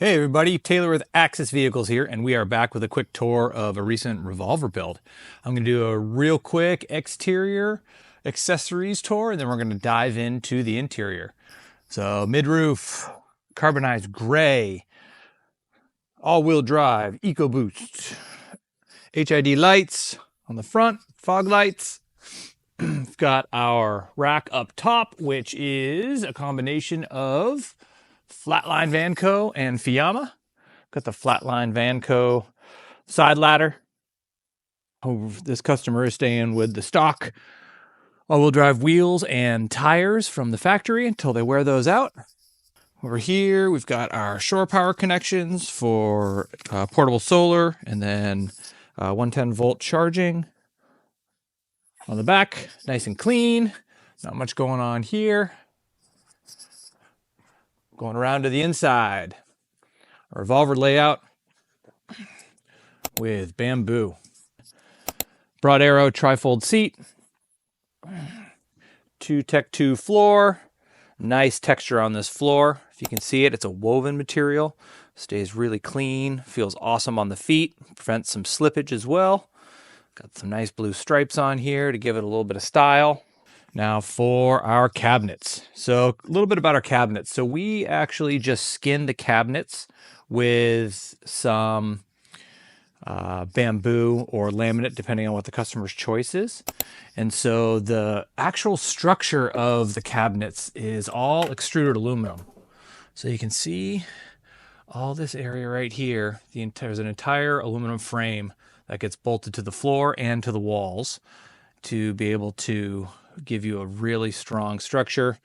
Hey everybody, Taylor with Axis Vehicles here, and we are back with a quick tour of a recent Revolver build. I'm going to do a real quick exterior accessories tour, and then we're going to dive into the interior. So mid-roof, carbonized gray, all-wheel drive, EcoBoost, HID lights on the front, fog lights. We've got our rack up top, which is a combination of Flatline Vanco and Fiamma. Got the Flatline Vanco side ladder. Oh, this customer is staying with the stock all-wheel drive wheels and tires from the factory until they wear those out. Over here, we've got our shore power connections for portable solar, and then 110 volt charging. On the back, nice and clean. Not much going on here. Going around to the inside. A Revolver layout with bamboo. Broad Arrow Trifold Seat. 2 Tech 2 floor. Nice texture on this floor. If you can see it, it's a woven material. Stays really clean. Feels awesome on the feet. Prevents some slippage as well. Got some nice blue stripes on here to give it a little bit of style. Now for our cabinets. So a little bit about our cabinets. So we actually just skinned the cabinets with some bamboo or laminate, depending on what the customer's choice is. And so the actual structure of the cabinets is all extruded aluminum. So you can see all this area right here. There's an entire aluminum frame that gets bolted to the floor and to the walls to be able to give you a really strong structure.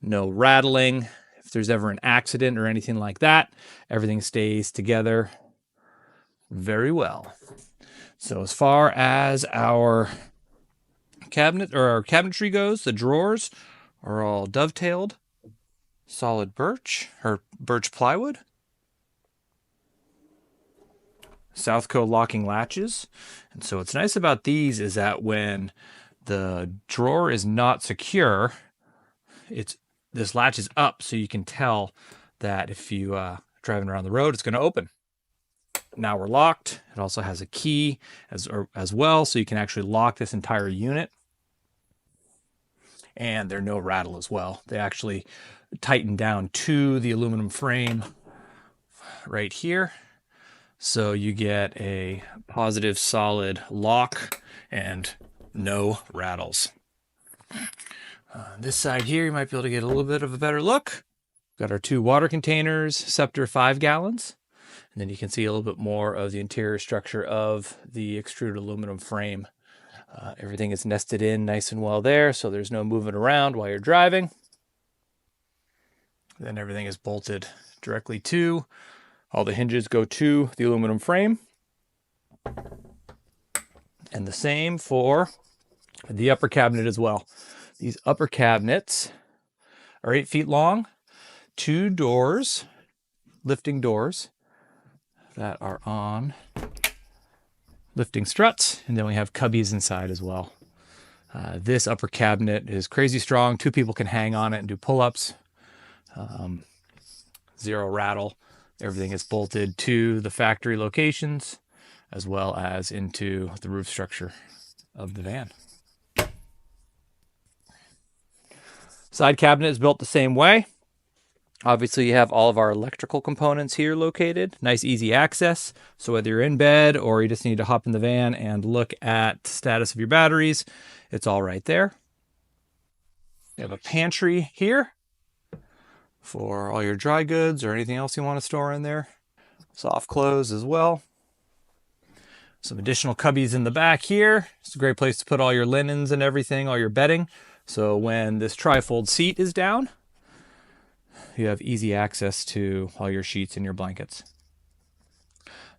No rattling. If there's ever an accident or anything like that, everything stays together very well. So as far as our cabinet or our cabinetry goes, the drawers are all dovetailed, solid birch or birch plywood. Southco locking latches. And so what's nice about these is that when the drawer is not secure, this latch is up, so you can tell that if you driving around the road, it's going to open. Now we're locked. It also has a key as well, so you can actually lock this entire unit. And they're no rattle as well. They actually tighten down to the aluminum frame right here. So you get a positive solid lock and no rattles. This side here, you might be able to get a little bit of a better look. Got our 2 water containers, Scepter 5 gallons. And then you can see a little bit more of the interior structure of the extruded aluminum frame. Everything is nested in nice and well there, so there's no moving around while you're driving. Then everything is bolted directly to. All the hinges go to the aluminum frame. And the same for the upper cabinet as well. These upper cabinets are 8 feet long, 2 doors, lifting doors that are on lifting struts, and then we have cubbies inside as well. This upper cabinet is crazy strong. 2 people can hang on it and do pull-ups. Zero rattle. Everything is bolted to the factory locations as well as into the roof structure of the van. Side cabinet is built the same way. Obviously, you have all of our electrical components here located. Nice, easy access. So whether you're in bed or you just need to hop in the van and look at the status of your batteries, it's all right there. You have a pantry here for all your dry goods or anything else you want to store in there. Soft close as well. Some additional cubbies in the back here. It's a great place to put all your linens and everything, all your bedding. So when this trifold seat is down, you have easy access to all your sheets and your blankets.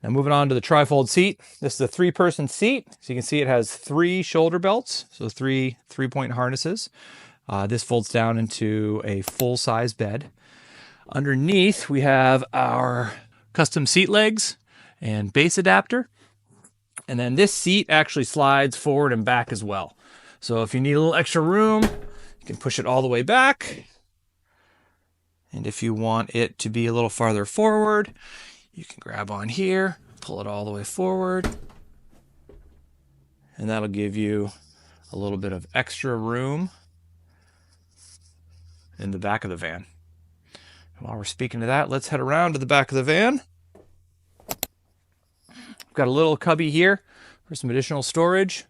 Now moving on to the trifold seat. This is a 3-person seat. So you can see it has 3 shoulder belts, so 3 3-point harnesses. This folds down into a full-size bed. Underneath, we have our custom seat legs and base adapter. And then this seat actually slides forward and back as well. So if you need a little extra room, you can push it all the way back And if you want it to be a little farther forward, you can grab on here, pull it all the way forward, and that'll give you a little bit of extra room in the back of the van. And while we're speaking to that, let's head around to the back of the van. We've got a little cubby here for some additional storage.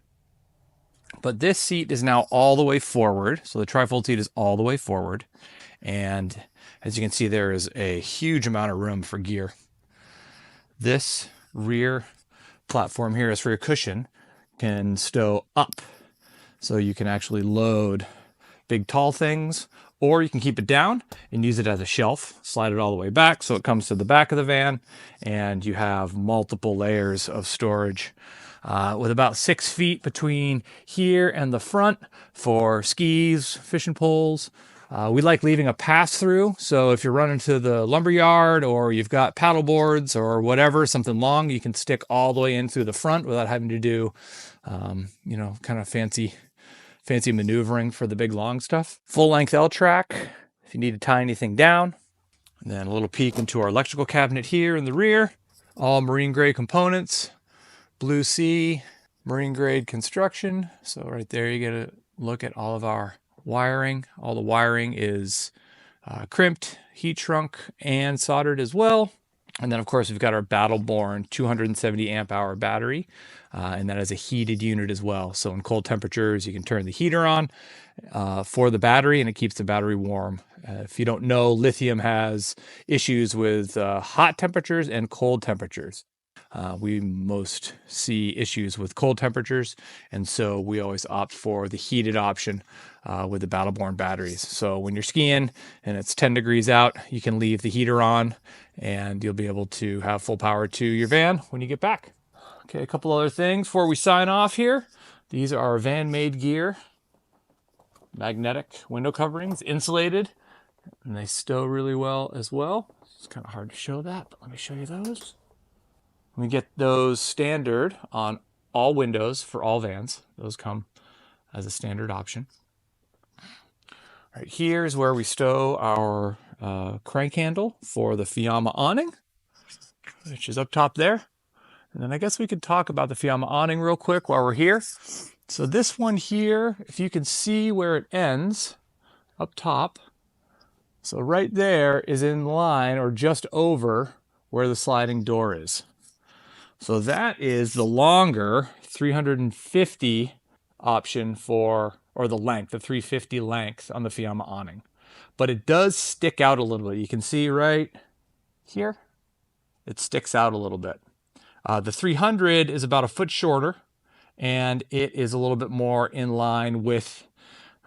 But this seat is now all the way forward. So the trifold seat is all the way forward. And as you can see, there is a huge amount of room for gear. This rear platform here, this rear cushion, can stow up. So you can actually load big tall things, or you can keep it down and use it as a shelf, slide it all the way back so it comes to the back of the van, and you have multiple layers of storage. With about 6 feet between here and the front for skis, fishing poles. We like leaving a pass through. So if you're running to the lumber yard or you've got paddle boards or whatever, something long, you can stick all the way in through the front without having to do, kind of fancy maneuvering for the big long stuff. Full length L track if you need to tie anything down. And then a little peek into our electrical cabinet here in the rear. All marine grade components. Blue Sea marine grade construction. So right there you get a look at all of our wiring. All the wiring is crimped, heat shrunk, and soldered as well. And then of course we've got our Battleborn 270 amp hour battery, and that is a heated unit as well. So in cold temperatures you can turn the heater on for the battery and it keeps the battery warm. If you don't know, lithium has issues with hot temperatures and cold temperatures. We most see issues with cold temperatures, and so we always opt for the heated option with the Battleborn batteries. So when you're skiing and it's 10 degrees out, you can leave the heater on and you'll be able to have full power to your van when you get back. Okay, a couple other things before we sign off here. These are our van-made gear. Magnetic window coverings, insulated, and they stow really well as well. It's kind of hard to show that, but let me show you those. We get those standard on all windows for all vans. Those come as a standard option. Right here is where we stow our crank handle for the Fiamma awning, which is up top there. And then I guess we could talk about the Fiamma awning real quick while we're here. So this one here, if you can see where it ends up top, so right there is in line or just over where the sliding door is. So that is the longer 350 option for, or the length, the 350 length on the Fiamma awning. But it does stick out a little bit. You can see right here, it sticks out a little bit. The 300 is about a foot shorter, and it is a little bit more in line with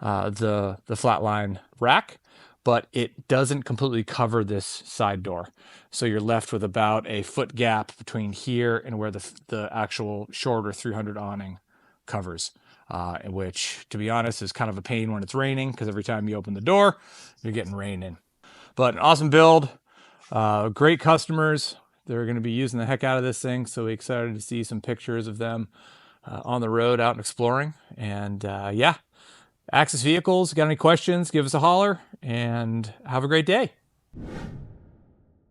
the Flatline rack, but it doesn't completely cover this side door. So you're left with about a foot gap between here and where the actual shorter 300 awning covers, which, to be honest, is kind of a pain when it's raining because every time you open the door, you're getting rain in. But an awesome build, great customers. They're going to be using the heck out of this thing, so we're excited to see some pictures of them on the road out and exploring. And yeah, Axis Vehicles, got any questions, give us a holler, and have a great day.